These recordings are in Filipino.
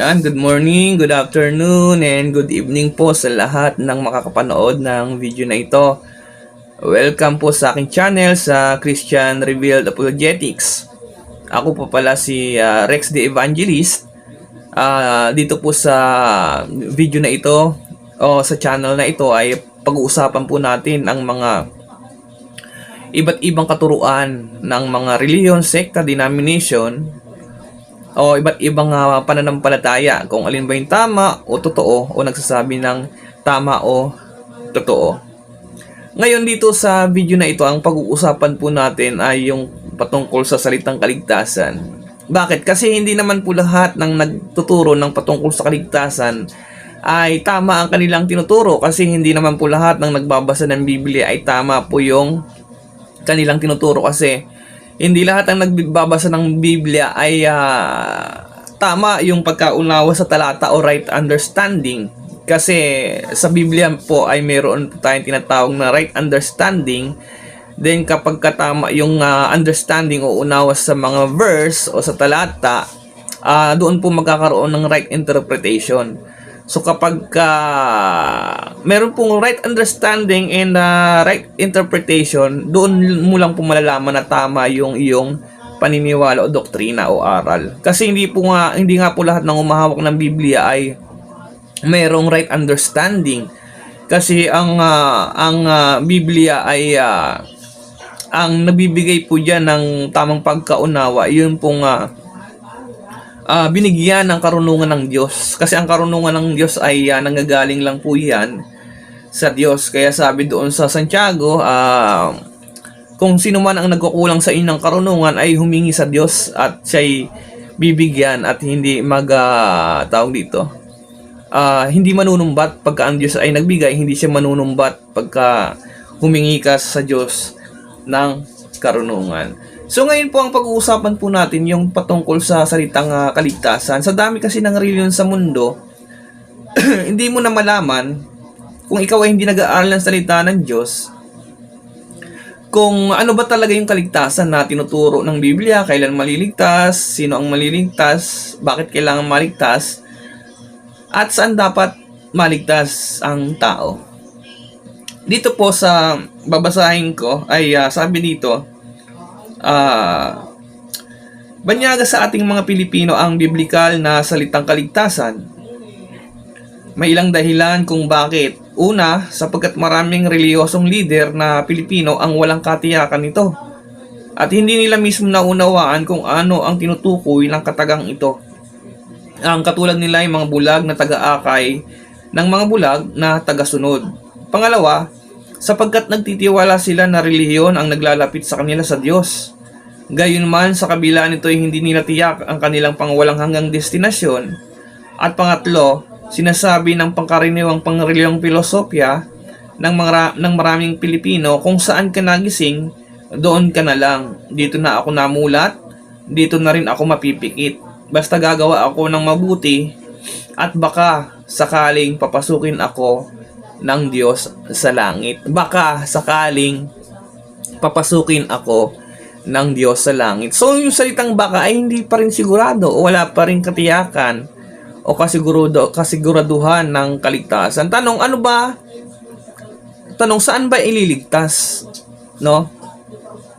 Yan, good morning, good afternoon, and good evening po sa lahat ng makakapanood ng video na ito. Welcome po sa aking channel sa Christian Revealed Apologetics. Ako po pala si Rex the Evangelist. Dito po sa video na ito o sa channel na ito ay pag-uusapan po natin ang mga iba't ibang katuruan ng mga reliyon, sekta, denomination o iba't ibang pananampalataya, kung alin ba yung tama o totoo o nagsasabi ng tama o totoo. Ngayon dito sa video na ito, ang pag-uusapan po natin ay yung patungkol sa salitang kaligtasan. Bakit? Kasi hindi naman po lahat ng nagtuturo ng patungkol sa kaligtasan ay tama ang kanilang tinuturo, kasi hindi naman po lahat ng nagbabasa ng Biblia ay tama po yung kanilang tinuturo, kasi hindi lahat ng nagbabasa ng Biblia ay tama yung pagkaunawa sa talata o right understanding. Kasi sa Biblia po ay mayroon po tayong tinatawag na right understanding. Then kapag tama yung understanding o unawa sa mga verse o sa talata, doon po magkakaroon ng right interpretation. So kapag meron pong right understanding and right interpretation, doon mo lang po malalaman na tama yung iyong paniniwala o doktrina o aral. Kasi hindi nga po lahat ng umahawak ng Biblia ay mayroong right understanding. Kasi ang Biblia ay ang nabibigay po diyan ng tamang pagkaunawa, yun pong binigyan ng karunungan ng Diyos. Kasi ang karunungan ng Diyos ay nanggagaling lang po yan sa Diyos. Kaya sabi doon sa Santiago, kung sino man ang nagkukulang sa inyong karunungan ay humingi sa Diyos at siya'y bibigyan, at hindi tawag dito, hindi manunumbat pagka ang Diyos ay nagbigay, hindi siya manunumbat pagka humingi ka sa Diyos ng karunungan. So ngayon po ang pag-uusapan po natin yung patungkol sa salitang kaligtasan. Sa dami kasi ng reliyon sa mundo, hindi mo na malaman kung ikaw ay hindi nag-aaral ng salita ng Diyos, kung ano ba talaga yung kaligtasan na tinuturo ng Biblia, kailan maliligtas, sino ang maliligtas, bakit kailangan maligtas, at saan dapat maligtas ang tao. Dito po sa babasahin ko ay sabi dito, banyaga sa ating mga Pilipino ang biblikal na salitang kaligtasan. May ilang dahilan kung bakit. Una, sapagkat maraming reliyosong leader na Pilipino ang walang katiyakan nito, at hindi nila mismo naunawaan kung ano ang tinutukoy ng katagang ito. Ang katulad nila ay mga bulag na taga-akay ng mga bulag na taga-sunod. Pangalawa, sapagkat nagtitiwala sila na relihiyon ang naglalapit sa kanila sa Diyos. Gayunman, sa kabila nito ay hindi nila tiyak ang kanilang pangwalang hanggang destinasyon. At pangatlo, sinasabi ng pangkaraniwang pangreliyong filosofya ng maraming Pilipino, kung saan ka nagising, doon ka na lang. Dito na ako namulat, dito na rin ako mapipikit. Basta gagawa ako ng mabuti, at baka sakaling papasukin ako ng Diyos sa langit. Baka sakaling papasukin ako ng Diyos sa langit. So yung salitang baka ay hindi pa rin sigurado, o wala pa rin katiyakan o kasiguraduhan ng kaligtasan. Tanong, ano ba? Tanong, saan ba ililigtas? No?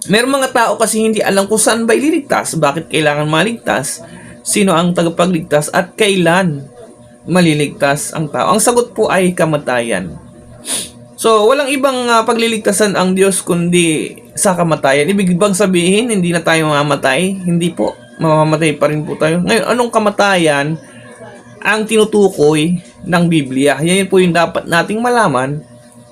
Merong mga tao kasi hindi alam kung saan ba ililigtas, bakit kailangan maligtas, sino ang tagapagligtas, at kailan maliligtas ang tao. Ang sagot po ay kamatayan. So, walang ibang pagliligtasan ang Diyos kundi sa kamatayan. Ibig bang sabihin, hindi na tayo mamamatay? Hindi po. Mamamatay pa rin po tayo. Ngayon, anong kamatayan ang tinutukoy ng Biblia? Yan po yung dapat nating malaman,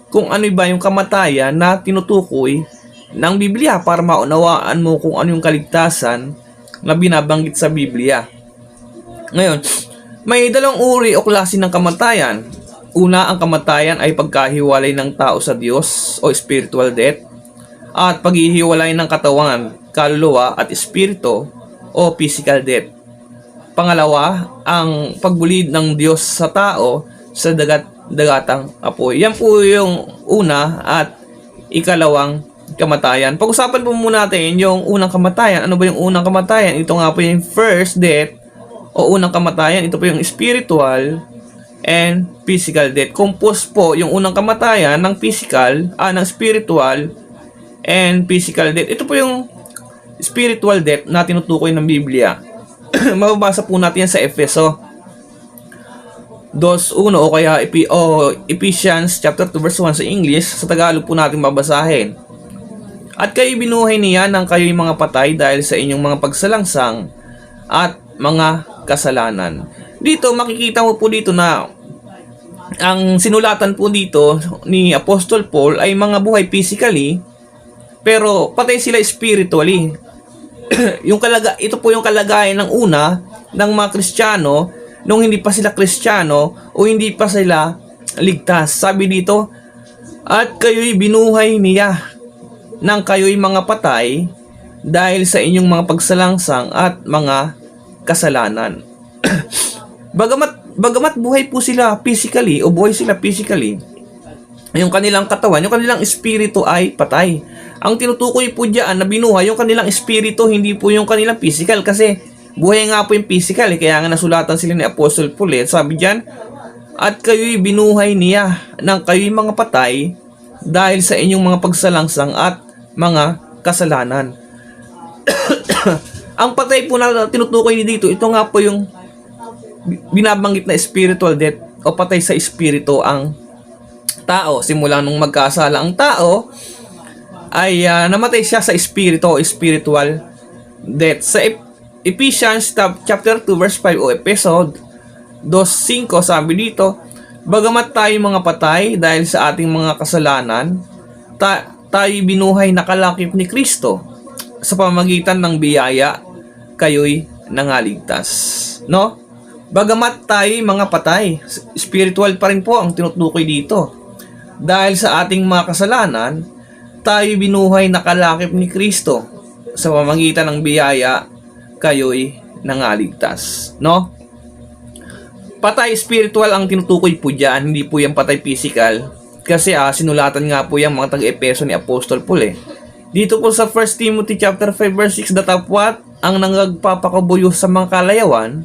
kung ano ba yung kamatayan na tinutukoy ng Biblia, para maunawaan mo kung ano yung kaligtasan na binabanggit sa Biblia. Ngayon, may dalawang uri o klase ng kamatayan. Una, ang kamatayan ay pagkahiwalay ng tao sa Diyos o spiritual death, at paghihiwalay ng katawan, kaluluwa at espiritu o physical death. Pangalawa, ang pagbulid ng Diyos sa tao sa dagatang apoy. Yan po yung una at ikalawang kamatayan. Pag-usapan po muna natin yung unang kamatayan. Ano ba yung unang kamatayan? Ito nga po yung first death o unang kamatayan. Ito po yung spiritual and physical death. Composed po yung unang kamatayan ng ng spiritual and physical death. Ito po yung spiritual death na tinutukoy ng Biblia. Mababasa po natin yan sa Efeso 2:1 o kaya Ephesians chapter 2 verse 1 sa English. Sa Tagalog po natin babasahin. At kayo binuhay niya nang kayo'y mga patay dahil sa inyong mga pagsalangsang at mga kasalanan. Dito makikita mo po dito na ang sinulatan po dito ni Apostle Paul ay mga buhay physically, pero patay sila spiritually. Ito po yung kalagayan ng una ng mga Kristiyano nung hindi pa sila Kristiyano o hindi pa sila ligtas. Sabi dito, at kayo'y binuhay niya nang kayo'y mga patay dahil sa inyong mga pagsalangsang at mga kasalanan. Bagamat buhay po sila physically o buhay sila physically, yung kanilang katawan, yung kanilang espiritu ay patay. Ang tinutukoy po diyan na binuhay yung kanilang espiritu, hindi po yung kanilang physical, kasi buhay nga po yung physical kaya nga nasulatan sila ni Apostle Paul. Sabi diyan, at kayo'y binuhay niya nang kayo'y mga patay dahil sa inyong mga pagsalangsang at mga kasalanan. Ang patay po na tinutukoy dito, ito nga po yung binabanggit na spiritual death o patay sa espiritu ang tao. Simula nung magkasala ang tao ay namatay siya sa espiritu o spiritual death. Sa Ephesians chapter 2 verse 5 o Episode 2:5 sabi dito, bagamat tayo mga patay dahil sa ating mga kasalanan, tayo binuhay na kalakip ni Kristo. Sa pamamagitan ng biyaya, kayo'y nangaligtas. No? Bagamat tayo mga patay, spiritual pa rin po ang tinutukoy dito. Dahil sa ating mga kasalanan, tayo binuhay na kalakip ni Kristo. Sa pamamagitan ng biyaya, kayo'y nangaligtas. No? Patay spiritual ang tinutukoy po dyan, hindi po yung patay physical. Kasi sinulatan nga po yung mga taga-Epeso ni Apostol Paul. Dito po sa 1 Timothy chapter 5 verse 6, datapwat ang nagpapakabuyo sa mga kalayawan,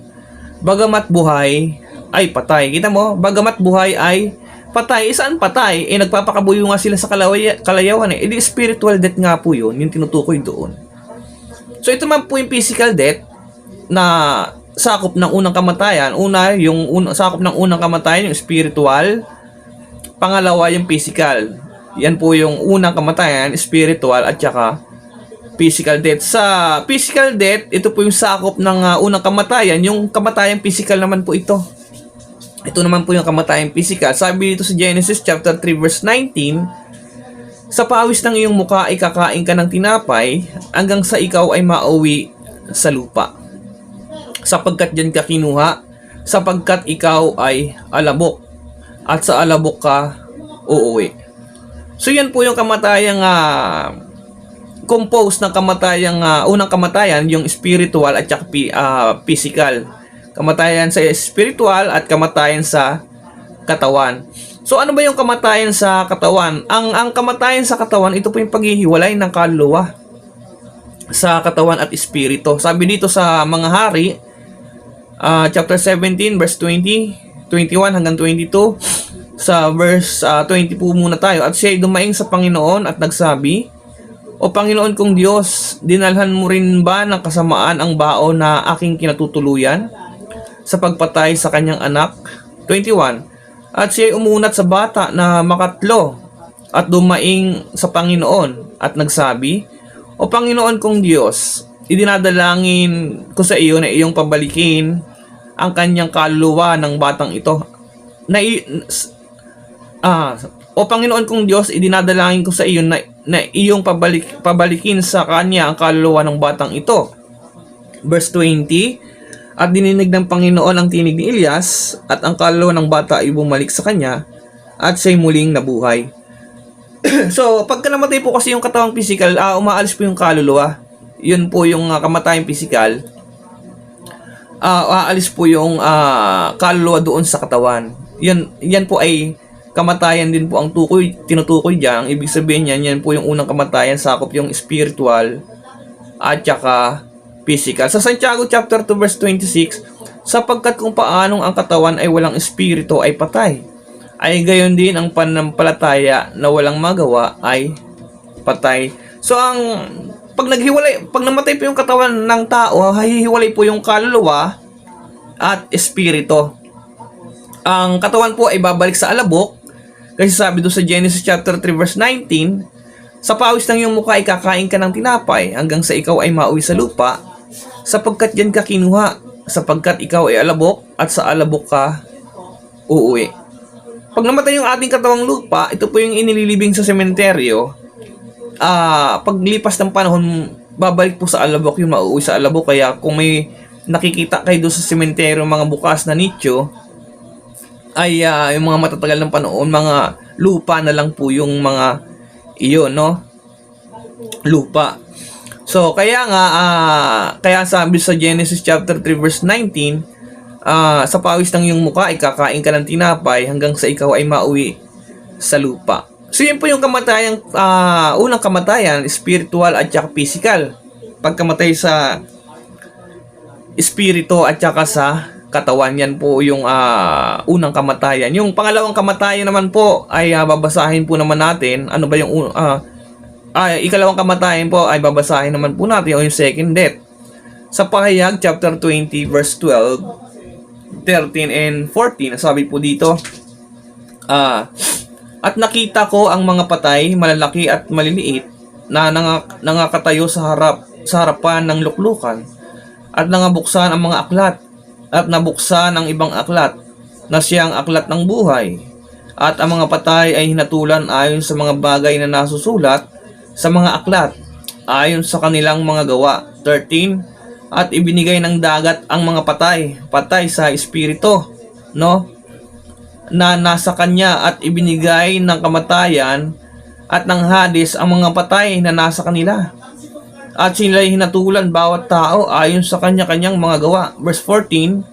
bagamat buhay ay patay. Kita mo, bagamat buhay ay patay. Saan patay? Nagpapakabuyo nga sila sa kalayawan. Di spiritual death nga po yun, yung tinutukoy doon. So ito man po yung physical death na sakop ng unang kamatayan. Sakop ng unang kamatayan, yung spiritual. Pangalawa, yung physical. Yan po yung unang kamatayan, spiritual at saka physical death. Sa physical death, ito po yung sakop ng unang kamatayan. Yung kamatayan physical naman po ito. Ito naman po yung kamatayan physical. Sabi dito sa Genesis chapter 3 verse 19, sa pawis ng iyong mukha ay kakain ka ng tinapay hanggang sa ikaw ay mauwi sa lupa. Sapagkat diyan ka kinuha, sapagkat ikaw ay alabok, at sa alabok ka uuwi. So yan po yung kamatayang composed ng kamatayang unang kamatayan, yung spiritual at saka physical. Kamatayan sa spiritual at kamatayan sa katawan. So ano ba yung kamatayan sa katawan? Ang kamatayan sa katawan, ito po yung paghihiwalay ng kaluluwa sa katawan at espiritu. Sabi dito sa Mga Hari, chapter 17 verse 20, 21 hanggang 22. Sa verse 20 po muna tayo. At siya'y dumaing sa Panginoon at nagsabi, O Panginoon kong Diyos, dinalhan mo rin ba ng kasamaan ang bao na aking kinatutuluyan sa pagpatay sa kanyang anak? 21. At siya'y umunat sa bata na makatlo at dumaing sa Panginoon at nagsabi, O Panginoon kong Diyos, idinadalangin ko sa iyo na iyong pabalikin ang kanyang kaluluwa ng batang ito. O Panginoon kong Diyos, idinadalangin ko sa iyo na iyong pabalikin sa kanya ang kaluluwa ng batang ito. Verse 20, At dininig ng Panginoon ang tinig ni Elias, at ang kaluluwa ng bata ay bumalik sa kanya, at siya'y muling nabuhay. So, pagka namatay po kasi yung katawang physical, umaalis po yung kaluluwa. Yun po yung kamatayang physical. Aalis po yung kaluluwa doon sa katawan. Yan po ay kamatayan din po ang tinutukoy diyan. Ang ibig sabihin yan po yung unang kamatayan, sakop yung spiritual at saka physical. Sa Santiago chapter 2 verse 26, Sapagkat kung paanong ang katawan ay walang espiritu ay patay, ay gayon din ang pananampalataya na walang magawa ay patay. So pag namatay po yung katawan ng tao, hihiwalay po yung kaluluwa at espiritu. Ang katawan po ay babalik sa alabok, kasi sabi doon sa Genesis chapter 3 verse 19, sa pawis ng iyong mukha ay kakain ka ng tinapay hanggang sa ikaw ay mauwi sa lupa, sapagkat yan ka kinuha, sapagkat ikaw ay alabok at sa alabok ka uuwi. Pag namatay yung ating katawang lupa, ito po yung inililibing sa sementeryo. Paglipas ng panahon, babalik po sa alabok yung mauwi sa alabok. Kaya kung may nakikita kayo doon sa sementeryo, mga bukas na nicho, ay yung mga matatagal ng panahon, mga lupa na lang po yung mga iyon, no? Lupa. So, kaya nga, kaya sabi sa Genesis chapter 3 verse 19, sa pawis ng iyong mukha ay kakain ka ng tinapay hanggang sa ikaw ay mauwi sa lupa. So, yun po yung kamatayan, unang kamatayan, spiritual at saka physical. Pagkamatay sa espiritu at saka sa katawan, yan po yung unang kamatayan. Yung pangalawang kamatayan naman po ay babasahin po naman natin. Ano ba yung ikalawang kamatayan po ay babasahin naman po natin yung second death. Sa Pahayag chapter 20 verse 12, 13 and 14, sabi po dito, at nakita ko ang mga patay, malalaki at maliliit, na nangakatayo sa harapan ng luklukan, at nangabuksan ang mga aklat, at nabuksan ang ibang aklat, na siyang aklat ng buhay. At ang mga patay ay hinatulan ayon sa mga bagay na nasusulat sa mga aklat, ayon sa kanilang mga gawa. 13, at ibinigay ng dagat ang mga patay sa espiritu, no, na nasa kanya, at ibinigay ng kamatayan at ng Hades ang mga patay na nasa kanila. At sila'y hinatulan bawat tao ayon sa kanya-kanyang mga gawa. Verse 14,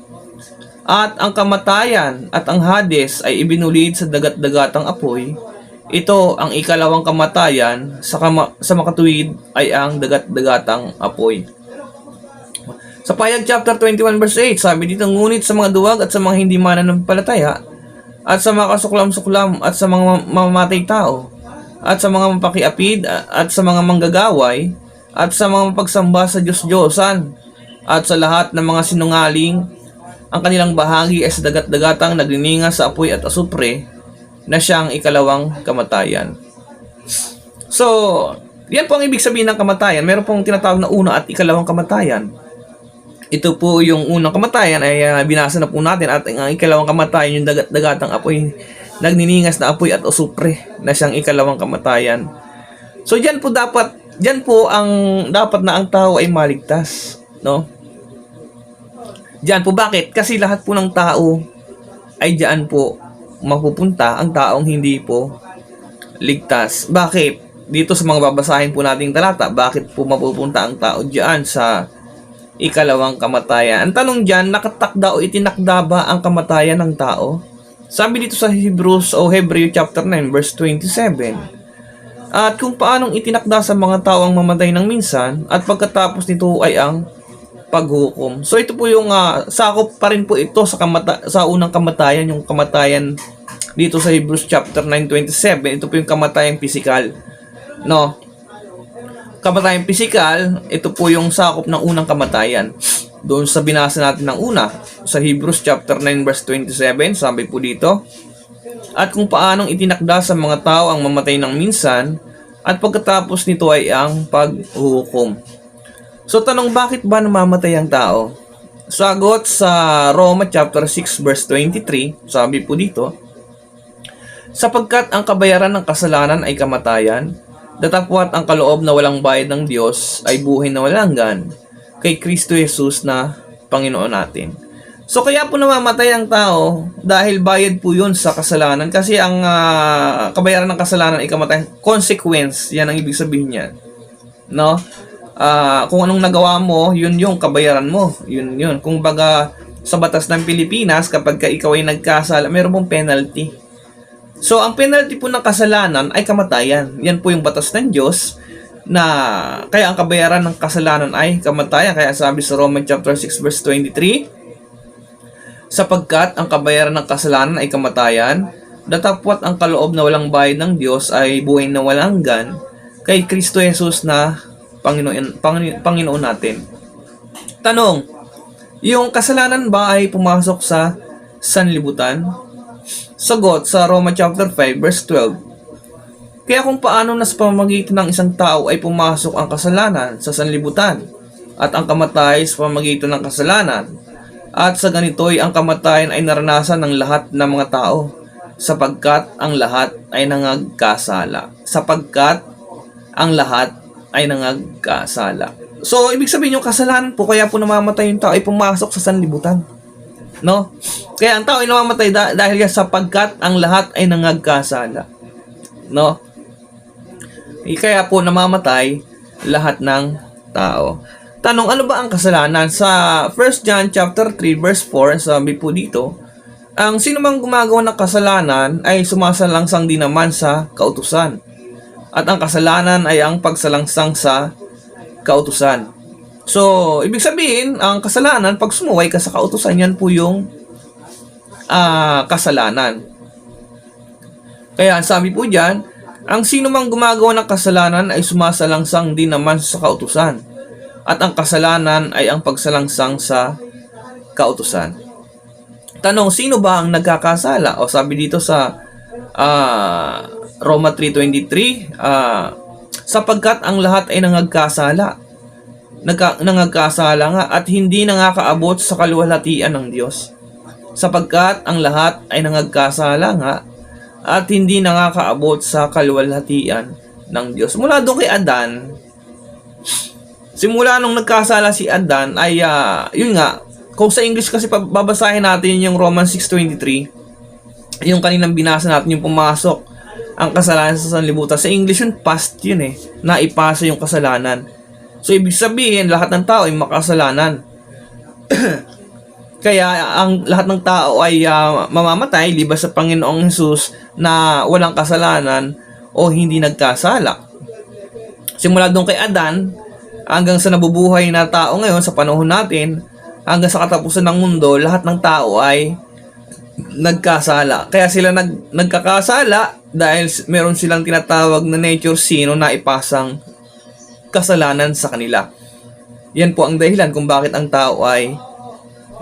at ang kamatayan at ang Hades ay ibinulid sa dagat-dagatang apoy. Ito ang ikalawang kamatayan, sa makatuwid ay ang dagat-dagatang apoy. Sa Pahayag chapter 21 verse 8, sabi dito, ngunit sa mga duwag at sa mga hindi mananampalataya, at sa mga kasuklam-suklam, at sa mga mamamatay tao, at sa mga mapakiapid, at sa mga manggagaway, at sa mga mapagsamba sa Diyos-Diyosan, at sa lahat ng mga sinungaling, ang kanilang bahagi ay sa dagat-dagatang nagnininga sa apoy at asupre, na siyang ikalawang kamatayan. So, yan po ang ibig sabihin ng kamatayan. Meron pong tinatawag na una at ikalawang kamatayan. Ito po yung unang kamatayan ay binasa na po natin, at ang ikalawang kamatayan yung dagat-dagatang apoy, nagniningas na apoy at asupre, na siyang ikalawang kamatayan. So, diyan po ang dapat na ang tao ay maligtas, no? Diyan po, bakit? Kasi lahat po ng tao ay diyan po mapupunta, ang taong hindi po ligtas. Bakit? Dito sa mga babasahin po nating talata, bakit po mapupunta ang tao diyan sa ikalawang kamatayan? Ang tanong diyan, nakatakda o itinakda ba ang kamatayan ng tao? Sabi dito sa Hebrews o Hebreo chapter 9 verse 27, at kung paanong itinakda sa mga tao ang mamatay ng minsan, at pagkatapos nito ay ang paghukom. So ito po yung sakop pa rin po ito sa unang kamatayan, yung kamatayan dito sa Hebrews chapter 9:27. Ito po yung kamatayang pisikal, no? Kamatayang pisikal, ito po yung sakop ng unang kamatayan. Doon sa binasa natin ng una, sa Hebrews chapter 9 verse 27, sabi po dito, at kung paanong itinakda sa mga tao ang mamatay ng minsan, at pagkatapos nito ay ang paghuhukom. So tanong, bakit ba namamatay ang tao? Sagot sa Roma chapter 6 verse 23, sabi po dito, sapagkat ang kabayaran ng kasalanan ay kamatayan, datapwat ang kaloob na walang bayad ng Diyos ay buhay na walang hanggan kay Kristo Jesus na Panginoon natin. So kaya po namamatay ang tao dahil bayad po yun sa kasalanan, kasi ang kabayaran ng kasalanan ay kamatayan. Consequence, yan ang ibig sabihin niyan, no? Kung anong nagawa mo, yun yung kabayaran mo. Yun. Kung baga sa batas ng Pilipinas, kapag ikaw ay nagkasala, meron pong penalty. So, ang penalty po ng kasalanan ay kamatayan. Yan po yung batas ng Diyos, na kaya ang kabayaran ng kasalanan ay kamatayan. Kaya sabi sa Romans chapter 6 verse 23, Sapagkat ang kabayaran ng kasalanan ay kamatayan, datapwat ang kaloob na walang bayad ng Diyos ay buhay na walang hanggan kay Kristo Jesus na Panginoon natin. Tanong, yung kasalanan ba ay pumasok sa sanlibutan? Sagot sa Roma chapter 5 verse 12. Kaya kung paano na sa pamamagitan ng isang tao ay pumasok ang kasalanan sa sanlibutan at ang kamatay sa pamamagitan ng kasalanan, at sa ganito'y ang kamatayan ay naranasan ng lahat ng mga tao sapagkat ang lahat ay nangagkasala. Sapagkat ang lahat ay nangagkasala. So, ibig sabihin yung kasalanan po, kaya po namamatay yung tao ay pumasok sa sanlibutan. No? Kaya ang tao ay namamatay dahil sapagkat ang lahat ay nangagkasala. No? Kaya po namamatay lahat ng tao. Tanong, ano ba ang kasalanan? Sa 1 John chapter 3 verse 4, sabi po dito, ang sino mang gumagawa ng kasalanan ay sumasalangsang din naman sa kautusan. At ang kasalanan ay ang pagsalangsang sa kautusan. So, ibig sabihin, ang kasalanan, pag sumuway ka sa kautusan, yan po yung kasalanan. Kaya sabi po dyan, ang sino mang gumagawa ng kasalanan ay sumasalangsang din naman sa kautusan. At ang kasalanan ay ang pagsalangsang sa kautusan. Tanong, sino ba ang nagkakasala? O sabi dito sa Roma 3:23, sapagkat ang lahat ay nangagkasala. Nangagkasala nga at hindi nangakaabot sa kaluwalhatian ng Diyos. Sapagkat ang lahat ay nangagkasala nga at hindi nakakaabot sa kaluwalhatian ng Diyos. Mula doon kay Adan, simula nung nagkasala si Adan ay, yun nga, kung sa English kasi babasahin natin yung Romans 6:23, yung kaninang binasa natin, yung pumasok ang kasalanan sa sanlibutan. Sa English yun, past yun naipasa yung kasalanan. So, ibig sabihin, lahat ng tao ay makasalanan. Kaya ang lahat ng tao ay mamamatay libas sa Panginoong Hesus na walang kasalanan o hindi nagkasala. Simula doon kay Adan hanggang sa nabubuhay na tao ngayon sa panahon natin, hanggang sa katapusan ng mundo, lahat ng tao ay nagkasala. Kaya sila nagkakasala dahil meron silang tinatawag na nature sin o naipasang kasalanan sa kanila. Yan po ang dahilan kung bakit ang tao ay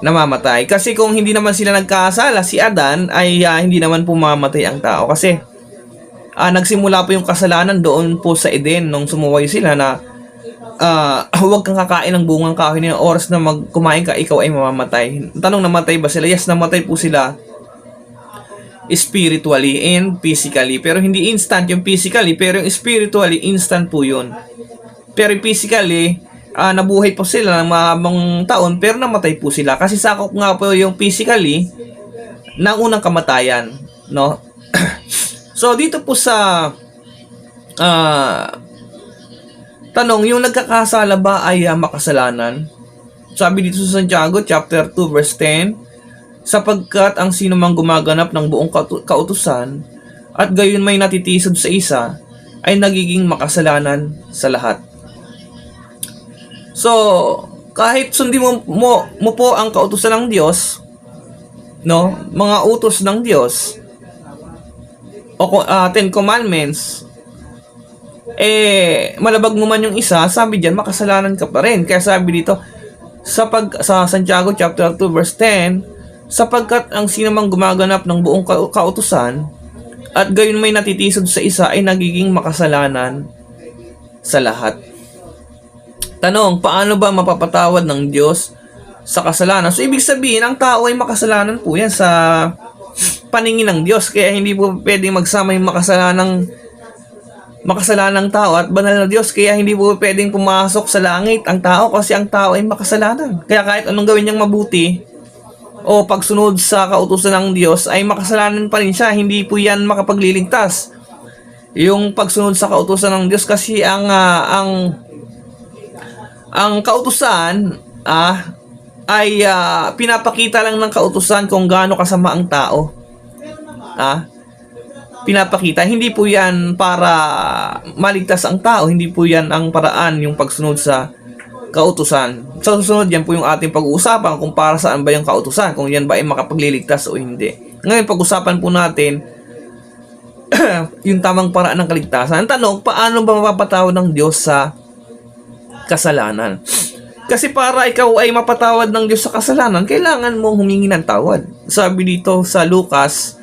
namamatay. Kasi kung hindi naman sila nagkasala, si Adan ay hindi naman pumamatay ang tao. Kasi nagsimula po yung kasalanan doon po sa Eden nung sumuway sila na huwag kang kakain ng bungang kahoy na oras na kumain ka, ikaw ay mamamatay. Tanong, namatay ba sila? Yes, namatay po sila spiritually and physically. Pero hindi instant yung physically, pero yung spiritually, instant po yun. Pero physically, nabuhay po sila ng mahabang taon, pero namatay po sila. Kasi sakop nga po yung physically ng unang kamatayan. No? So, dito po sa tanong, yung nagkakasala ba ay makasalanan? Sabi dito sa Santiago chapter 2 verse 10, sapagkat ang sino mang gumaganap ng buong kautusan at gayon may natitisod sa isa ay nagiging makasalanan sa lahat. So, kahit sundin mo po ang kautusan ng Diyos, no, mga utos ng Diyos o 10 commandments, malabag mo man yung isa, sabi diyan makasalanan ka pa rin. Kaya sabi dito sa Santiago chapter 2 verse 10, sapagkat ang sino mang gumaganap ng buong kautusan at gayon may natitisod sa isa ay nagiging makasalanan sa lahat. Tanong, paano ba mapapatawad ng Diyos sa kasalanan? So, ibig sabihin, ang tao ay makasalanan po yan sa paningin ng Diyos. Kaya hindi po pwedeng magsama yung makasalanang tao at banal na Diyos. Kaya hindi po pwedeng pumasok sa langit ang tao kasi ang tao ay makasalanan. Kaya kahit anong gawin niyang mabuti o pagsunod sa kautusan ng Diyos ay makasalanan pa rin siya. Hindi po yan makapagliligtas. Yung pagsunod sa kautusan ng Diyos kasi ang kautusan ay pinapakita lang ng kautusan kung gaano kasama ang tao. Pinapakita. Hindi po yan para maligtas ang tao. Hindi po yan ang paraan, yung pagsunod sa kautusan. Sa susunod, yan po yung ating pag-uusapan kung para saan ba yung kautusan, kung yan ba ay makapagliligtas o hindi. Ngayon, pag-usapan po natin yung tamang paraan ng kaligtasan. Ang tanong, paano ba mapapatawad ng Diyos sa kasalanan? Kasi para ikaw ay mapatawad ng Diyos sa kasalanan, kailangan mong humingi ng tawad. Sabi dito sa Lucas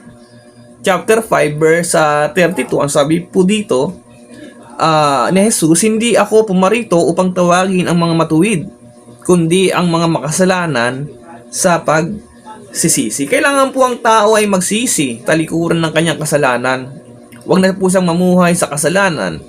chapter 5 verse 32, ang sabi po dito ni Jesus, hindi ako pumarito upang tawagin ang mga matuwid, kundi ang mga makasalanan sa pagsisisi. Kailangan po ang tao ay magsisi, talikuran ng kanyang kasalanan. Huwag na po siyang mamuhay sa kasalanan.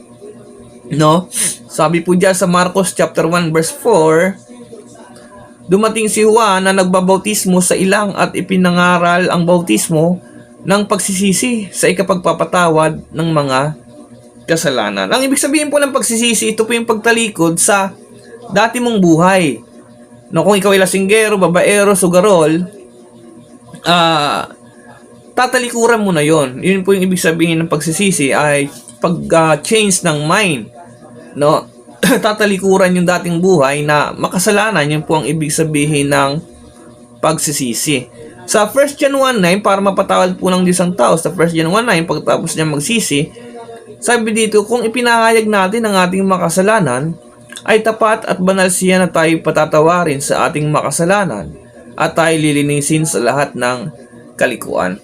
No? Sabi po diyan sa Marcos chapter 1 verse 4, dumating si Juan na nagbabautismo sa ilang at ipinangaral ang bautismo ng pagsisisi sa ikapagpapatawad ng mga kasalanan. Ang ibig sabihin po ng pagsisisi, ito po yung pagtalikod sa dati mong buhay. No, kung ikaw ay lasinggero, babaero, sugarol, tatalikuran mo na yon. Yun po yung ibig sabihin ng pagsisisi, ay pag-change ng mind. No, tatalikuran yung dating buhay na makasalanan. Yun po ang ibig sabihin ng pagsisisi. Sa 1 John 1:9, para mapatawad po ng Diyos ang tao, sa 1 John 1:9, pagtapos niya magsisi, sabi dito, kung ipinahayag natin ang ating makasalanan, ay tapat at banal siya na tayo patatawarin sa ating makasalanan at tayo lilinisin sa lahat ng kalikuan.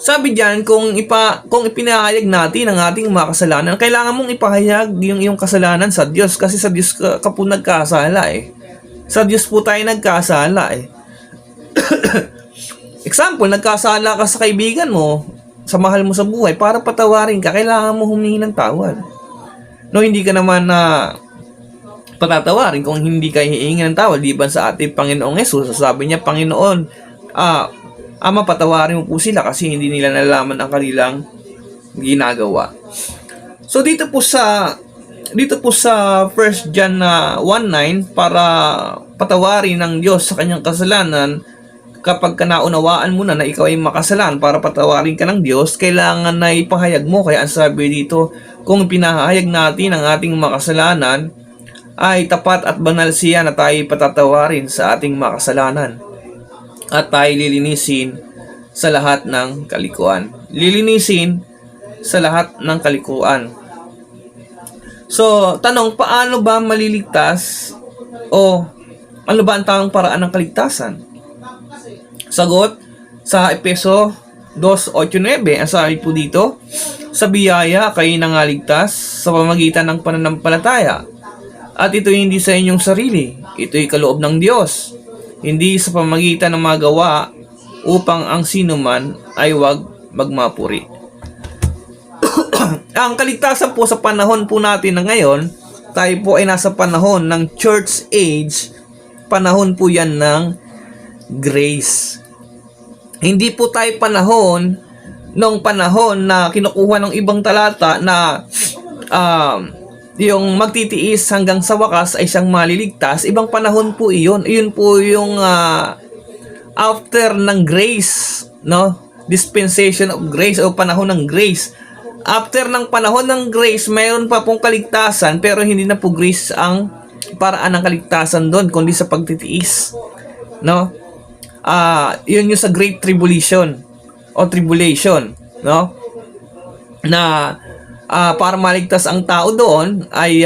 Sabi diyan, kung ipinahayag natin ang ating makasalanan, kailangan mong ipahayag yung iyong kasalanan sa Diyos, kasi sa Diyos ka po nagkasala eh. Sa Diyos po tayo nagkasala eh. Example, nagkasala ka sa kaibigan mo, sa mahal mo sa buhay, para patawarin ka, kailangan mo humingi ng tawad. No, hindi ka naman na patatawarin kung hindi ka hihingi ng tawad, liban sa ating Panginoong Hesus. Sabi niya, Panginoon, Ama, patawarin mo po sila kasi hindi nila nalalaman ang kanilang ginagawa. So dito po sa 1 John 1:9, para patawarin ng Diyos sa kanyang kasalanan, kapag naunawaan mo na ikaw ay makasalan, para patawarin ka ng Diyos, kailangan na ipahayag mo. Kaya ang sabi dito, kung pinahayag natin ang ating makasalanan, ay tapat at banal siya na tayo patatawarin sa ating makasalanan at tayo lilinisin sa lahat ng kalikuan. Lilinisin sa lahat ng kalikuan. So, tanong, paano ba maliligtas o ano ba ang tamang paraan ng kaligtasan? Sagot, sa Efeso 2:8-9, ang sabi po dito, sa biyaya kayo nangaligtas sa pamamagitan ng pananampalataya. At ito hindi sa inyong sarili, ito'y kaloob ng Diyos, hindi sa pamamagitan ng mga gawa, upang ang sinuman ay huwag magmapuri. Ang kaligtasan po sa panahon po natin na ngayon, tayo po ay nasa panahon ng church age, panahon po yan ng grace. Hindi po tayo panahon na kinukuha ng ibang talata na yung magtitiis hanggang sa wakas ay siyang maliligtas. Ibang panahon po iyon. Iyon po yung after ng grace, no? Dispensation of grace o panahon ng grace. After ng panahon ng grace, mayroon pa pong kaligtasan, pero hindi na po grace ang paraan ng kaligtasan doon, kundi sa pagtitiis, no? Yun yung sa Great Tribulation o Tribulation, no? Na para maligtas ang tao doon ay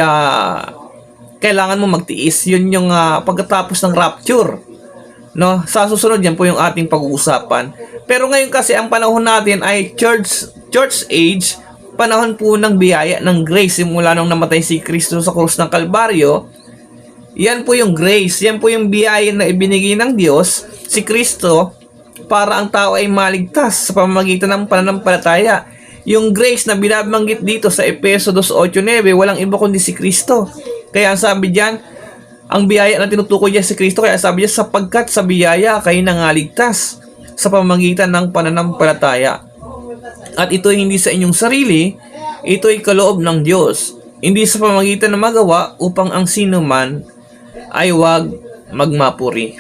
kailangan mo magtiis. Yun yung pagkatapos ng rapture, no? Sa susunod yan po yung ating pag-uusapan. Pero ngayon kasi ang panahon natin ay church age, panahon po ng biyaya ng grace, simula nung namatay si Kristo sa krus ng Kalbaryo. Yan po yung grace, yan po yung biyaya na ibinigay ng Diyos, si Kristo, para ang tao ay maligtas sa pamamagitan ng pananampalataya. Yung grace na binabanggit dito sa Efeso 2:8-9, walang iba kundi si Kristo. Kaya ang sabi diyan, ang biyaya na tinutukoy niya si Kristo, kaya sabi niya, sapagkat sa biyaya kayo nangaligtas sa pamamagitan ng pananampalataya. At ito hindi sa inyong sarili, ito'y kaloob ng Diyos, hindi sa pamamagitan ng magawa, upang ang sino man ay wag magmapuri.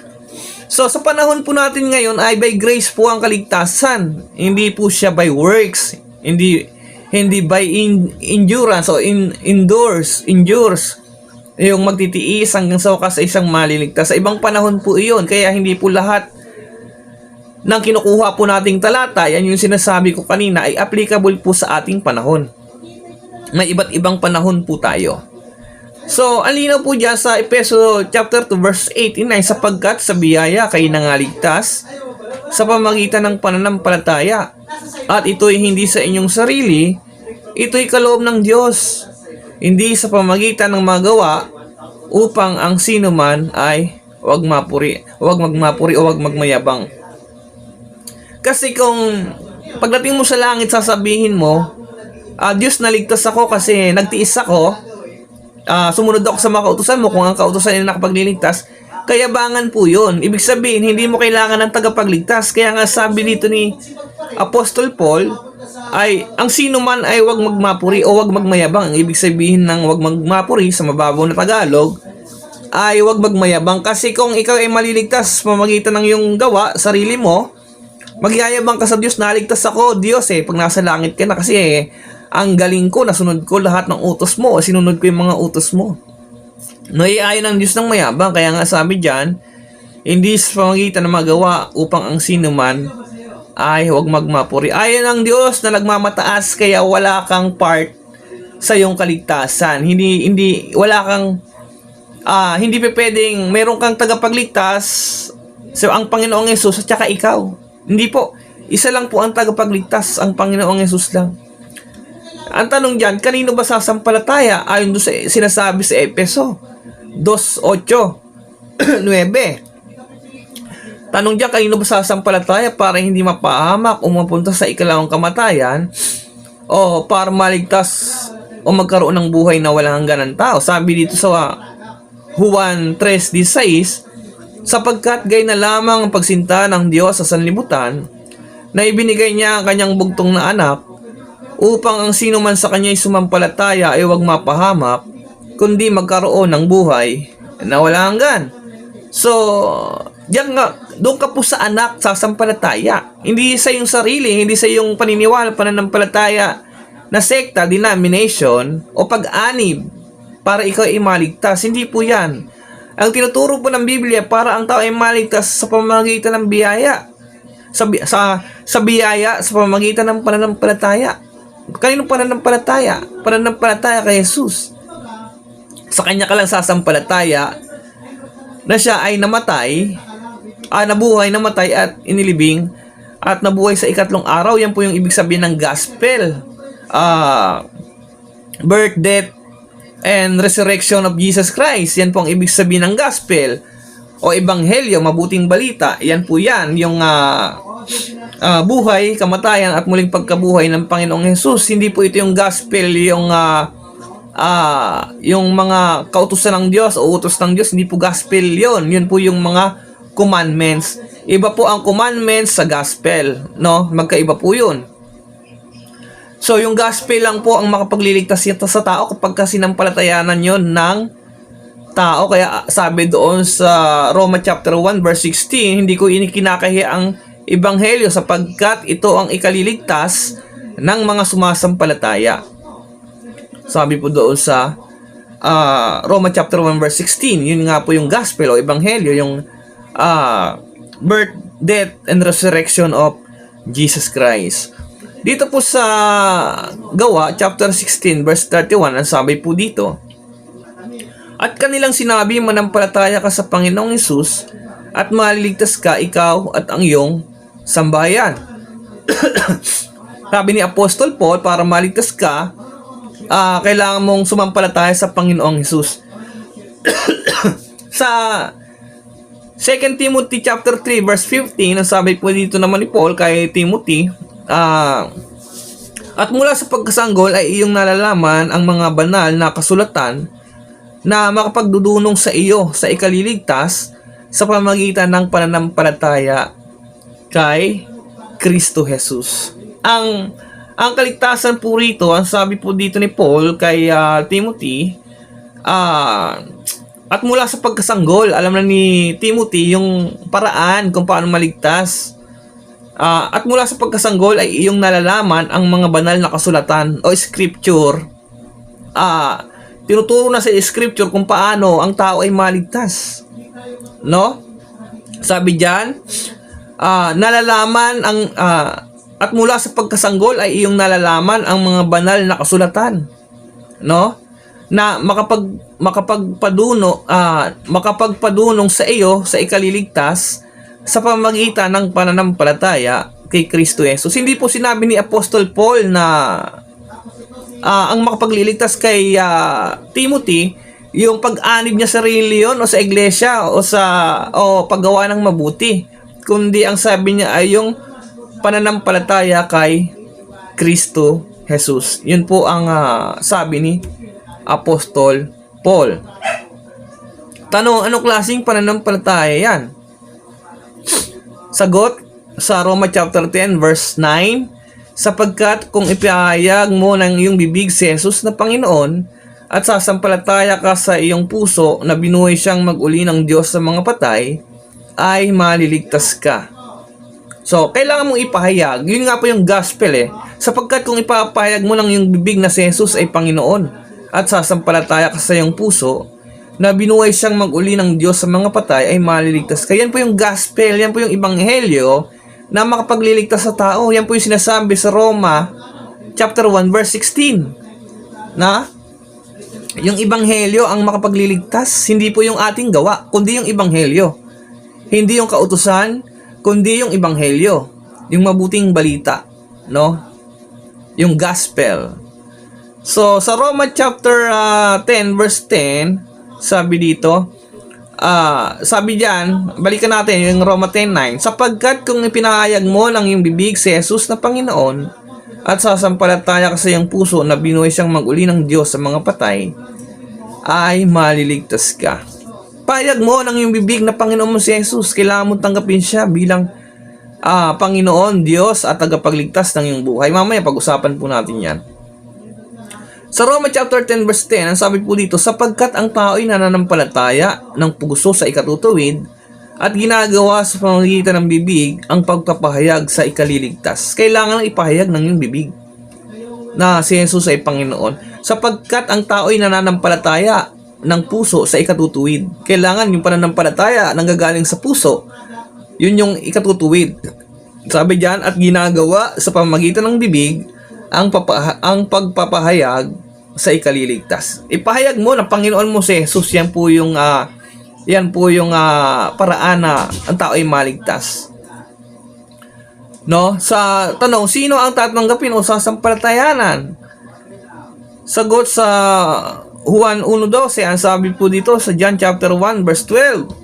So sa panahon po natin ngayon ay by grace po ang kaligtasan. Hindi po siya by works, hindi by endurance o endures. yung magtitiis hanggang sa wakas ay isang maliligtas. Sa ibang panahon po iyon, kaya hindi po lahat ng kinukuha po nating talata, yan yung sinasabi ko kanina, ay applicable po sa ating panahon. May iba't ibang panahon po tayo. So, ang linaw po dyan sa Efeso chapter 2 verse 8 and 9, sapagkat sa biyaya kayo nangaligtas sa pamagitan ng pananampalataya. At ito'y hindi sa inyong sarili, ito'y kaloob ng Diyos, hindi sa pamagitan ng mga gawa, upang ang sino man ay huwag magmapuri o huwag magmayabang. Kasi kung pagdating mo sa langit, sasabihin mo, Diyos, naligtas ako kasi nagtiis ako, sumunod ako sa mga kautusan mo, kung ang kautusan ay nakapagliligtas, kayabangan po yun. Ibig sabihin, hindi mo kailangan ng tagapagligtas. Kaya nga sabi dito ni Apostol Paul, ay ang sino man ay huwag magmapuri o huwag magmayabang. Ang ibig sabihin ng huwag magmapuri sa mababaw na Tagalog, ay huwag magmayabang. Kasi kung ikaw ay maliligtas pamagitan ng iyong gawa, sarili mo, magyayabang ka sa Diyos, naligtas ako, Diyos pag nasa langit ka na kasi ang galing ko, nasunod ko lahat ng utos mo, sinunod ko yung mga utos mo. Naiayon ng Diyos ng mayabang, kaya nga sabi dyan, hindi sa pamagitan ng magawa upang ang sino man ay huwag magmapuri. Ayon ng Diyos na nagmamataas, kaya wala kang part sa iyong kaligtasan. Hindi pa pwedeng meron kang tagapagligtas, so ang Panginoong Yesus at saka ikaw. Hindi po, isa lang po ang tagapagligtas, ang Panginoong Yesus lang. Ang tanong dyan, kanino ba sasampalataya? Ayon doon sa sinasabi sa Efeso 2:8, 9. Tanong dyan, kanino ba sasampalataya para hindi mapahamak o mapunta sa ikalawang kamatayan, o para maligtas o magkaroon ng buhay na walang hanggan ng tao? Sabi dito sa Juan 3:16, sapagkat gay na lamang ang pagsinta ng Diyos sa sanlibutan, na ibinigay niya ang kanyang bugtong na anak, upang ang sino man sa kanya'y sumampalataya ay huwag mapahamak, kundi magkaroon ng buhay na walang hanggan. So, diyan nga, doon ka po sa anak sasampalataya. Hindi sa iyong sarili, hindi sa iyong paniniwala, pananampalataya na sekta, denomination, o pag-anib para ikaw ay maligtas. Hindi po yan. Ang tinuturo po ng Biblia para ang tao ay maligtas sa pamamagitan ng biyaya. Sa biyaya, sa pamamagitan ng pananampalataya. Kanino pananampalataya? Pananampalataya kay Jesus. Sa kanya ka lang sasampalataya na siya ay namatay, nabuhay, namatay at inilibing at nabuhay sa ikatlong araw. Yan po yung ibig sabihin ng gospel. Birth, death, and resurrection of Jesus Christ. Yan po ang ibig sabihin ng gospel o ebanghelyo, mabuting balita. Yan po yan, yung buhay, kamatayan at muling pagkabuhay ng Panginoong Jesus. Hindi po ito yung gospel, yung mga kautusan ng Diyos o utos ng Diyos. Hindi po gospel yon. Yun po yung mga commandments. Iba po ang commandments sa gospel, no? Magkaiba po yun. So, yung gospel lang po ang makapagliligtas sa tao kapag sinampalatayanan yon ng tao. Kaya sabi doon sa Roma chapter 1 verse 16, hindi ko kinakahiya ang ebanghelyo sapagkat ito ang ikaliligtas ng mga sumasampalataya. Sabi po doon sa Roma chapter 1 verse 16, yun nga po yung gospel o ebanghelyo, yung birth, death, and resurrection of Jesus Christ. Dito po sa Gawa chapter 16 verse 31, ang sabi po dito, at kanilang sinabi, manampalataya ka sa Panginoong Hesus at maliligtas ka, ikaw at ang iyong sambahayan. Sabi ni Apostol Paul, para maligtas ka, kailangan mong sumampalataya sa Panginoong Hesus. Sa 2 Timothy chapter 3 verse 15, ang sabi po dito naman ni Paul kay Timothy, at mula sa pagkasanggol ay iyong nalalaman ang mga banal na kasulatan na makapagdudunong sa iyo sa ikaliligtas sa pamamagitan ng pananampalataya kay Kristo Jesus. Ang kaligtasan po rito, ang sabi po dito ni Paul kay Timothy, at mula sa pagkasanggol, alam na ni Timothy yung paraan kung paano maligtas. At mula sa pagkasanggol ay iyong nalalaman ang mga banal na kasulatan o scripture. tinuturo na sa scripture kung paano ang tao ay maligtas. No? Sabi diyan, nalalaman ang at mula sa pagkasanggol ay iyong nalalaman ang mga banal na kasulatan. No? Na makapagpadunong sa iyo sa ikaliligtas sa pamamagitan ng pananampalataya kay Kristo Jesus. Hindi po sinabi ni Apostol Paul na ang makapagliligtas kay Timothy yung pag-anib niya sa reliyon o sa iglesia o paggawa ng mabuti, kundi ang sabi niya ay yung pananampalataya kay Kristo Jesus. Yun po ang sabi ni Apostol Paul. Tanong, anong klaseng pananampalataya yan? Sagot sa Roma chapter 10 verse 9, sapagkat kung ipahayag mo ng iyong bibig si Jesus na Panginoon at sasampalataya ka sa iyong puso na binuhay siyang mag-uli ng Diyos sa mga patay, ay maliligtas ka. So, kailangan mong ipahayag. Yun nga po yung gospel Sapagkat kung ipapahayag mo ng iyong bibig na si Jesus ay Panginoon at sasampalataya ka sa iyong puso na binuhay siyang mag-uli ng Diyos sa mga patay, ay maliligtas ka. Yan po yung gospel, yan po yung ebanghelyo na makapagliligtas sa tao. Yan po yung sinasabi sa Roma chapter 1 verse 16 na yung ebanghelyo ang makapagliligtas, hindi po yung ating gawa, kundi yung ebanghelyo. Hindi yung kautusan, kundi yung ebanghelyo, yung mabuting balita, no? Yung gospel. So sa Roma chapter 10 verse 10, sabi dito, sabi diyan, balikan natin yung Roma 10:9, sapagkat kung ipinahayag mo ng iyong bibig si Jesus na Panginoon at sasampalataya ka sa iyong puso na binuhay siyang mag-uli ng Diyos sa mga patay, ay maliligtas ka. Pahayag mo ng iyong bibig na Panginoon mo si Jesus, kailangan mo tanggapin siya bilang Panginoon, Diyos at tagapagligtas ng iyong buhay. Mamaya pag-usapan po natin yan. Sa Roma chapter 10 verse 10, ang sabi po dito, sapagkat ang tao ay nananampalataya ng puso sa ikatutuwid at ginagawa sa pamamagitan ng bibig ang pagpapahayag sa ikaliligtas. Kailangan ipahayag ng iyong bibig na si Jesus ay Panginoon. Sapagkat ang tao ay nananampalataya ng puso sa ikatutuwid. Kailangan yung pananampalataya nanggagaling sa puso, yun yung ikatutuwid. Sabi diyan, at ginagawa sa pamamagitan ng bibig ang pagpapahayag sa ikaliligtas. Ipahayag mo na Panginoon mo si Jesus. Yan po yung paraan na ang tao ay maligtas. No? Sa tanong, sino ang tatanggapin o sasampalatayanan? Sagot sa Juan 1:12, ang sabi po dito sa John chapter 1 verse 12.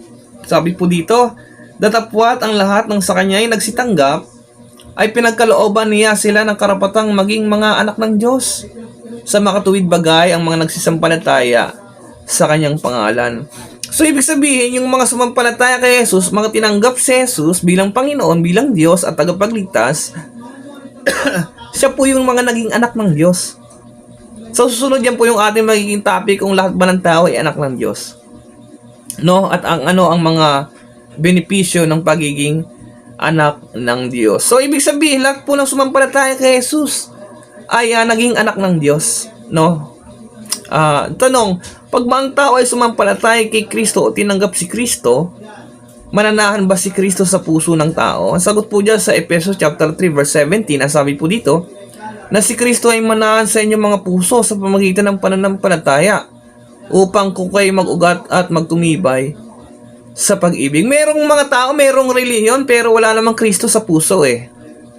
Sabi po dito, datapwat ang lahat ng sa kanya ay nagsitanggap, ay pinagkalooban niya sila ng karapatang maging mga anak ng Diyos. Sa makatuwid bagay ang mga nagsisampalataya sa kanyang pangalan. So, ibig sabihin, yung mga sumampalataya kay Jesus, mga tinanggap si Jesus bilang Panginoon, bilang Diyos at tagapagligtas, siya po yung mga naging anak ng Diyos. So, susunod yan po yung ating magiging topic, kung lahat ba ng tao ay anak ng Diyos. No? At ang mga benepisyo ng pagiging anak ng Diyos. So, ibig sabihin, lahat po ng sumampalataya kay Jesus ay naging anak ng Diyos, no? Tanong, pag ang tao ay sumampalataya kay Kristo o tinanggap si Kristo, mananahan ba si Kristo sa puso ng tao? Ang sagot po dyan sa Efesos chapter 3 verse 17, ang sabi po dito, na si Kristo ay manahan sa inyong mga puso sa pamamagitan ng pananampalataya upang kung kayo mag-ugat at magtumibay sa pag-ibig. Merong mga tao, merong relihiyon, pero wala namang Kristo sa puso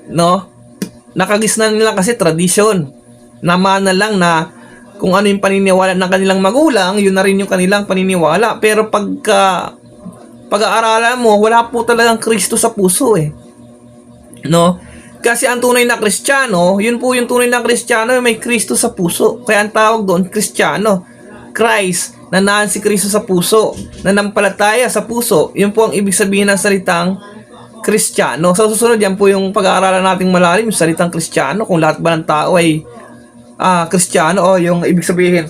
no? Nakagisnan nila kasi tradisyon. Namana lang na kung ano yung paniniwala ng kanilang magulang, yun na rin yung kanilang paniniwala. Pero pag-aaralan mo, wala po talagang Kristo sa puso no? Kasi ang tunay na Kristiyano, yun po yung tunay na Kristiyano, may Kristo sa puso. Kaya ang tawag doon, Kristiyano. Christ, nanaan si Kristo sa puso, nanampalataya sa puso. Yun po ang ibig sabihin ng salitang Kristiyano. Sa susunod, yan po yung pag-aaralan nating malalim, yung salitang Kristiyano, kung lahat ba ng tao ay Kristiyano, o yung ibig sabihin,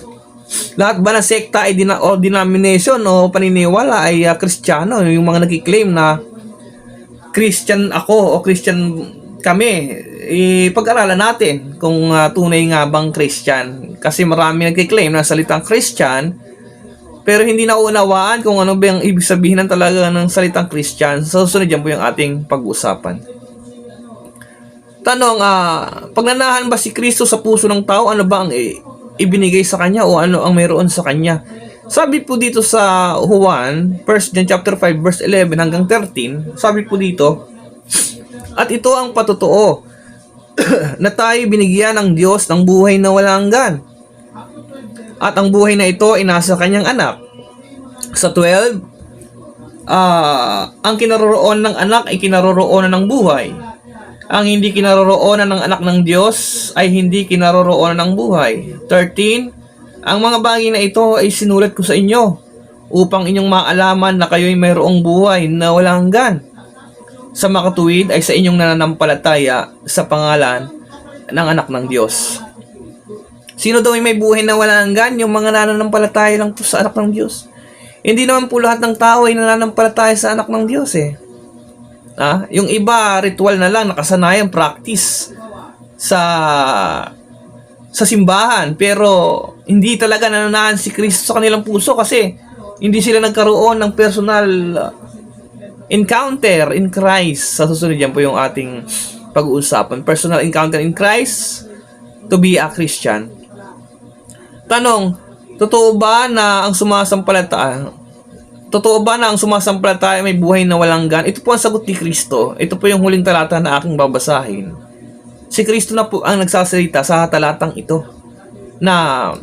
lahat ba ng sekta ay o denomination o paniniwala ay Kristiyano, yung mga nagkiklaim na Christian ako o Christian kami, ipag-aralan natin kung tunay nga bang Christian. Kasi marami nagkiklaim na salitang Christian, pero hindi naunawaan kung ano ba yung ibig sabihin ng talaga ng salitang Christian. So, susunod yan po yung ating pag-usapan. Tanong, pagnanahan ba si Kristo sa puso ng tao? Ano ba ang ibinigay sa kanya o ano ang mayroon sa kanya? Sabi po dito sa Juan, 1 John chapter 5 verse 11 hanggang 13, sabi po dito, at ito ang patotoo, na tayo binigyan ng Diyos ng buhay na walang hanggan. At ang buhay na ito ay nasa kanyang anak. Sa 12, ang kinaroroonan ng anak ay kinaroroonan ng buhay. Ang hindi kinaroroonan ng anak ng Diyos ay hindi kinaroroonan ng buhay. 13, ang mga bagay na ito ay sinulat ko sa inyo upang inyong maalaman na kayo'y mayroong buhay na walang hanggan. Sa makatuwid ay sa inyong nananampalataya sa pangalan ng anak ng Diyos. Sino daw ay may buhay na walang hanggan? Yung mga nananampalataya lang po sa anak ng Diyos. Hindi naman po lahat ng tao ay nananampalataya sa anak ng Diyos eh. Yung iba, ritual na lang, nakasanayan, practice sa simbahan. Pero hindi talaga nananahan si Kristo sa kanilang puso kasi hindi sila nagkaroon ng personal encounter in Christ. Sa susunod yan po yung ating pag-uusapan. Personal encounter in Christ to be a Christian. Tanong, totoo ba na ang sumasampalataya may buhay na walang hanggan? Ito po ang sagot ni Kristo. Ito po yung huling talata na aking babasahin. Si Kristo na po ang nagsasalita sa talatang ito na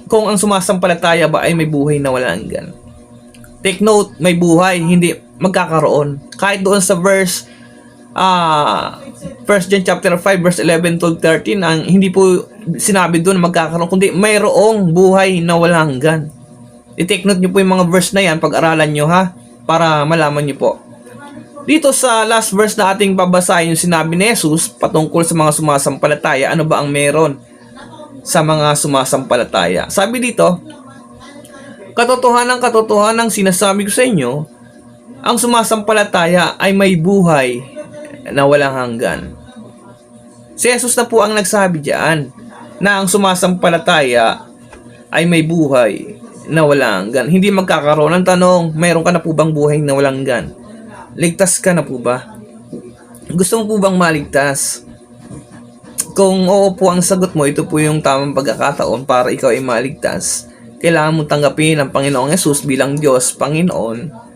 kung ang sumasampalataya ba ay may buhay na walang hanggan. Take note, may buhay, hindi magkakaroon. Kahit doon sa verse 1 John chapter 5 verse 11 to 13, ang hindi po sinabi doon magkakaroon, kundi mayroong buhay na walang hanggan. I-take note nyo po yung mga verse na yan, pag-aralan nyo ha, para malaman nyo po. Dito sa last verse na ating babasahin, yung sinabi ni Jesus patungkol sa mga sumasampalataya, ano ba ang meron sa mga sumasampalataya? Sabi dito, katotohanan sinasabi ko sa inyo, ang sumasampalataya ay may buhay na walang hanggan. Si Jesus na po ang nagsabi diyan na ang sumasampalataya ay may buhay na walang hanggan. Hindi magkakaroon ng tanong, mayroon ka na po bang buhay na walang hanggan? Ligtas ka na po ba? Gusto mo po bang maligtas? Kung oo po ang sagot mo, ito po yung tamang pagkakataon para ikaw ay maligtas. Kailangan mo tanggapin ang Panginoong Hesus bilang Diyos, Panginoon,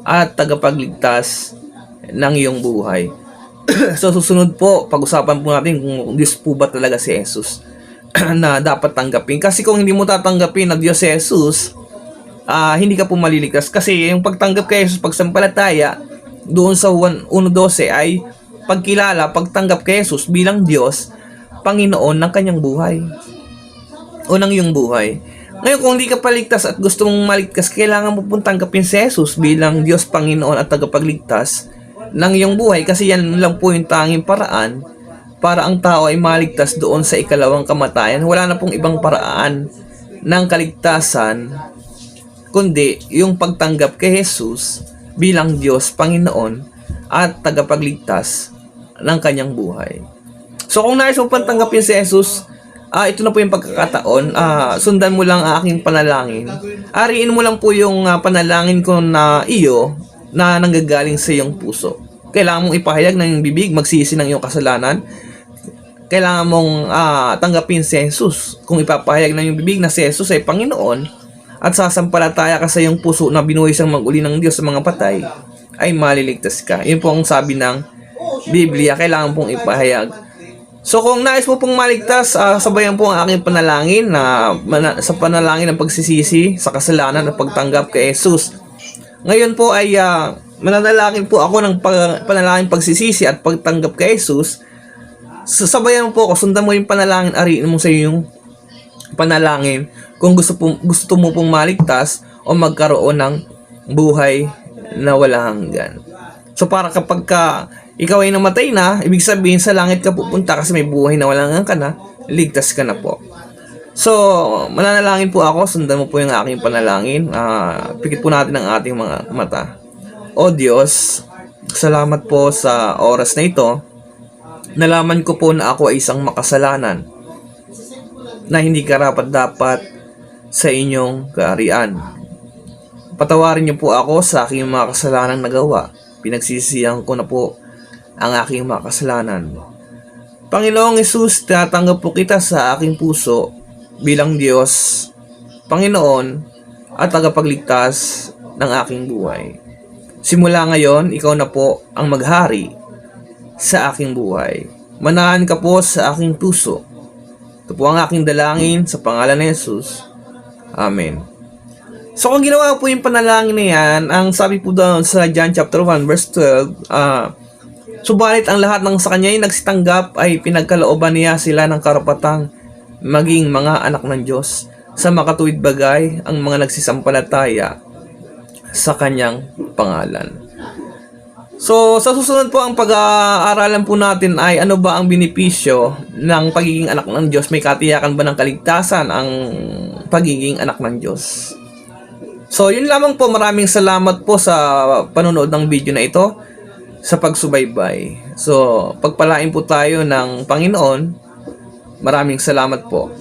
at tagapagligtas ng iyong buhay. So susunod po, pag-usapan po natin kung Diyos po ba talaga si Jesus na dapat tanggapin. Kasi kung hindi mo tatanggapin na Diyos si Jesus, hindi ka po maliligtas. Kasi yung pagtanggap kay Jesus, pagsampalataya, doon sa 1:12 ay pagkilala, pagtanggap kay Jesus bilang Diyos, Panginoon ng kanyang buhay. O ng iyong buhay. Ngayon, kung hindi ka paligtas at gusto mong maligtas, kailangan mo pong tanggapin si Jesus bilang Diyos, Panginoon at tagapagligtas ng iyong buhay. Kasi yan lang po yung tanging paraan para ang tao ay maligtas doon sa ikalawang kamatayan. Wala na pong ibang paraan ng kaligtasan kundi yung pagtanggap kay Jesus bilang Diyos, Panginoon at tagapagligtas ng kanyang buhay. So kung nais mo pang tanggapin si Jesus, ito na po yung pagkakataon. Sundan mo lang ang aking panalangin. Ariin mo lang po yung panalangin ko na iyo na nanggagaling sa iyong puso. Kailangan mong ipahayag ng iyong bibig, magsisi ng iyong kasalanan. Kailangan mong tanggapin si Jesus. Kung ipapahayag ng iyong bibig na si Jesus ay Panginoon at sasampalataya ka sa iyong puso na binuhay siyang mag-uli ng Diyos sa mga patay, ay maliligtas ka. Yun po ang sabi ng Biblia. Kailangan pong ipahayag. So kung nais mo pong maligtas, sabayan po ang aking panalangin na sa panalangin ng pagsisisi sa kasalanan at pagtanggap kay Jesus. Ngayon po ay mananalangin po ako ng panalangin pagsisisi at pagtanggap kay Jesus. Sabayan mo po ako, sundan mo yung panalangin, ariin mo sa iyong panalangin kung gusto mo pong maligtas o magkaroon ng buhay na walang hanggan. So para kapag ikaw ay namatay na, ibig sabihin sa langit ka pupunta kasi may buhay na walang hanggan ka na, ligtas ka na po. So, mananalangin po ako, sundan mo po yung aking panalangin. Pikit po natin ang ating mga mata. O Diyos, salamat po sa oras na ito nalaman ko po na ako ay isang makasalanan na hindi karapat-dapat sa inyong kaharian. Patawarin niyo po ako sa aking mga kasalanang nagawa. Pinagsisihan ko na po ang aking mga kasalanan. Panginoong Hesus, tinatanggap po kita sa aking puso bilang Diyos, Panginoon at tagapagligtas ng aking buhay. Simula ngayon, ikaw na po ang maghari sa aking buhay. Manahan ka po sa aking puso. Ito po ang aking dalangin sa pangalan ni Jesus. Amen. So kung ginawa po yung panalangin na yan, ang sabi po doon sa John chapter 1 verse 12, subalit ang lahat ng sa kanya ay nagsitanggap ay pinagkalooban niya sila ng karapatang maging mga anak ng Diyos. Sa makatuwid bagay ang mga nagsisampalataya sa kanyang pangalan. So, sa susunod po ang pag-aaralan po natin ay ano ba ang benepisyo ng pagiging anak ng Diyos? May katiyakan ba ng kaligtasan ang pagiging anak ng Diyos? So, yun lamang po. Maraming salamat po sa panonood ng video na ito, sa pagsubaybay. So, pagpalain po tayo ng Panginoon. Maraming salamat po.